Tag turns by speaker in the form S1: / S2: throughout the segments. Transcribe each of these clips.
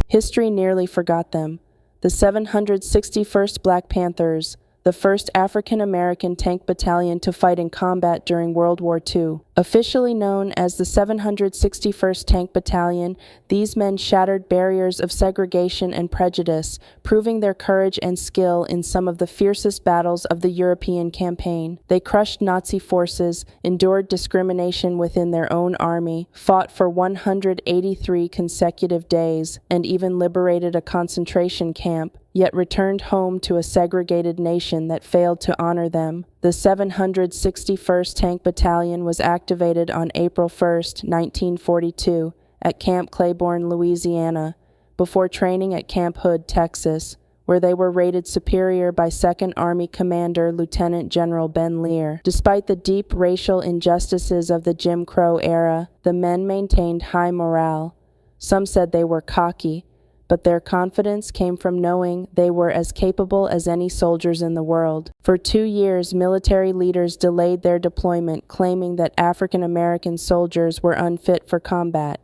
S1: History nearly forgot them. The 761st Black Panthers, the first African-American tank battalion to fight in combat during World War II. Officially known as the 761st Tank Battalion, these men shattered barriers of segregation and prejudice, proving their courage and skill in some of the fiercest battles of the European campaign. They crushed Nazi forces, endured discrimination within their own army, fought for 183 consecutive days, and even liberated a concentration camp, yet returned home to a segregated nation that failed to honor them. The 761st Tank Battalion was activated on April 1, 1942, at Camp Claiborne, Louisiana, before training at Camp Hood, Texas, where they were rated superior by 2nd Army Commander Lieutenant General Ben Lear. Despite the deep racial injustices of the Jim Crow era, the men maintained high morale. Some said they were cocky, but their confidence came from knowing they were as capable as any soldiers in the world. For 2 years, military leaders delayed their deployment, claiming that African American soldiers were unfit for combat.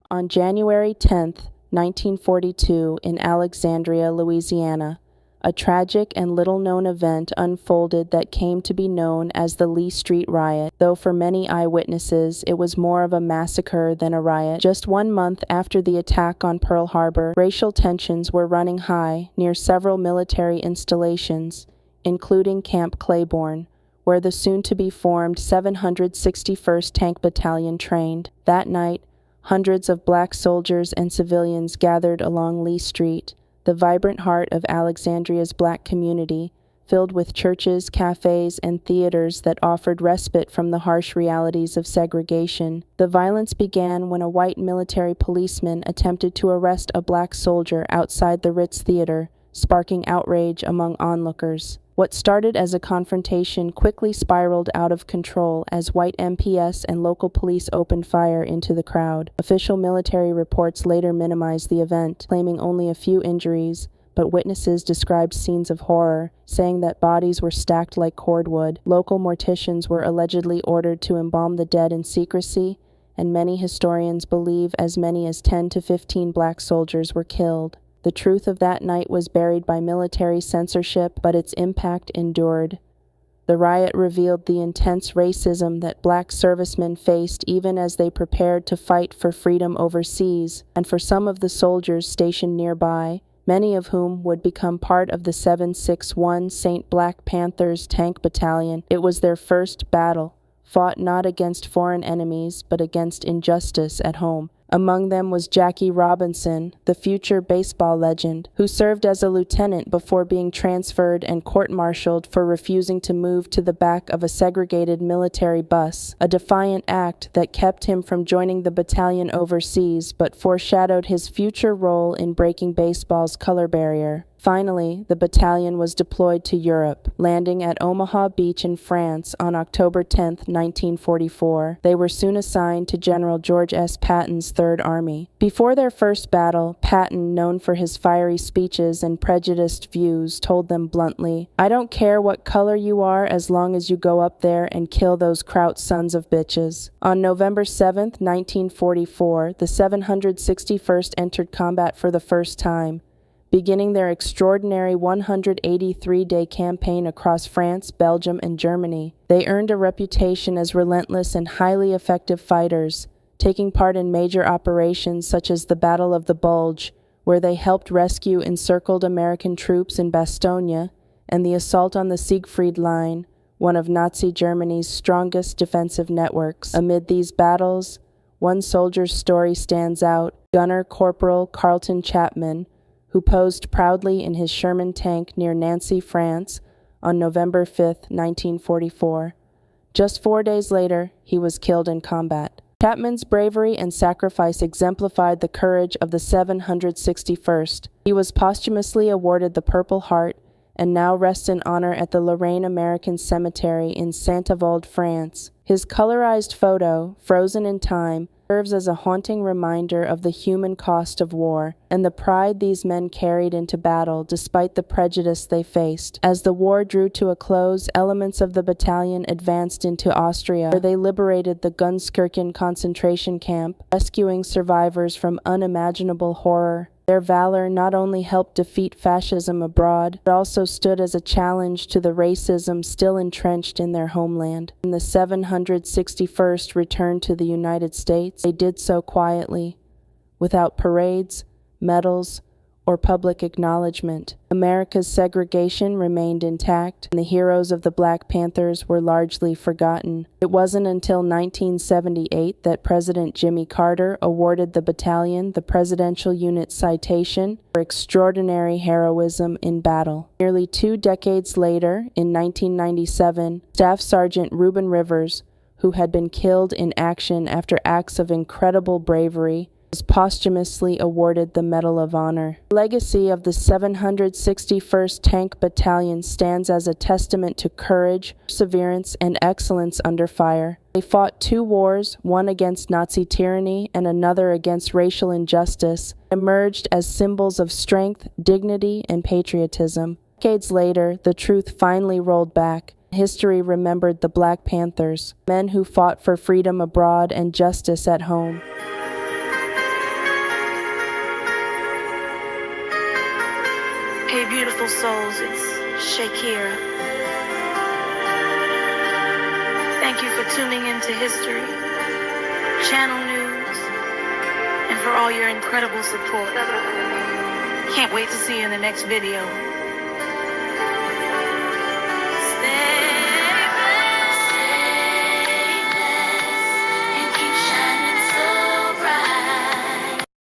S1: On January 10, 1942, in Alexandria, Louisiana, a tragic and little-known event unfolded that came to be known as the Lee Street Riot, though for many eyewitnesses it was more of a massacre than a riot. Just 1 month after the attack on Pearl Harbor, racial tensions were running high near several military installations, including Camp Claiborne, where the soon-to-be-formed 761st Tank Battalion trained. That night, hundreds of black soldiers and civilians gathered along Lee Street, the vibrant heart of Alexandria's black community, filled with churches, cafes, and theaters that offered respite from the harsh realities of segregation. The violence began when a white military policeman attempted to arrest a black soldier outside the Ritz Theater, sparking outrage among onlookers. What started as a confrontation quickly spiraled out of control as white MPS and local police opened fire into the crowd. Official military reports later minimized the event, claiming only a few injuries, but witnesses described scenes of horror, saying that bodies were stacked like cordwood. Local morticians were allegedly ordered to embalm the dead in secrecy, and many historians believe as many as 10 to 15 black soldiers were killed. The truth of that night was buried by military censorship, but its impact endured. The riot revealed the intense racism that black servicemen faced even as they prepared to fight for freedom overseas, and for some of the soldiers stationed nearby, many of whom would become part of the 761 St. Black Panthers Tank Battalion, it was their first battle, fought not against foreign enemies, but against injustice at home. Among them was Jackie Robinson, the future baseball legend, who served as a lieutenant before being transferred and court-martialed for refusing to move to the back of a segregated military bus, a defiant act that kept him from joining the battalion overseas but foreshadowed his future role in breaking baseball's color barrier. Finally, the battalion was deployed to Europe, landing at Omaha Beach in France on October 10, 1944. They were soon assigned to General George S. Patton's Third Army. Before their first battle, Patton, known for his fiery speeches and prejudiced views, told them bluntly, "I don't care what color you are as long as you go up there and kill those Kraut sons of bitches." On November 7, 1944, the 761st entered combat for the first time, beginning their extraordinary 183-day campaign across France, Belgium, and Germany. They earned a reputation as relentless and highly effective fighters, taking part in major operations such as the Battle of the Bulge, where they helped rescue encircled American troops in Bastogne, and the assault on the Siegfried Line, one of Nazi Germany's strongest defensive networks. Amid these battles, one soldier's story stands out: Gunner Corporal Carlton Chapman, who posed proudly in his Sherman tank near Nancy, France, on November 5, 1944. Just 4 days later, he was killed in combat. Chapman's bravery and sacrifice exemplified the courage of the 761st. He was posthumously awarded the Purple Heart and now rests in honor at the Lorraine American Cemetery in Saint-Avold, France. His colorized photo, frozen in time, serves as a haunting reminder of the human cost of war and the pride these men carried into battle despite the prejudice they faced. As the war drew to a close, elements of the battalion advanced into Austria, where they liberated the Gunskirchen concentration camp, rescuing survivors from unimaginable horror. Their valor not only helped defeat fascism abroad, but also stood as a challenge to the racism still entrenched in their homeland. When the 761st returned to the United States, they did so quietly, without parades, medals, or public acknowledgement. America's segregation remained intact, and the heroes of the Black Panthers were largely forgotten. It wasn't until 1978 that President Jimmy Carter awarded the battalion the Presidential Unit Citation for extraordinary heroism in battle. Nearly 2 decades later, in 1997, Staff Sergeant Reuben Rivers, who had been killed in action after acts of incredible bravery, was posthumously awarded the Medal of Honor. The legacy of the 761st Tank Battalion stands as a testament to courage, perseverance, and excellence under fire. They fought 2 wars, one against Nazi tyranny and another against racial injustice, emerged as symbols of strength, dignity, and patriotism. Decades later, the truth finally rolled back. History remembered the Black Panthers, men who fought for freedom abroad and justice at home.
S2: Hey beautiful souls, it's Shakira. Thank you for tuning into History, Channel News, and for all your incredible support. Can't wait to see you in the next video.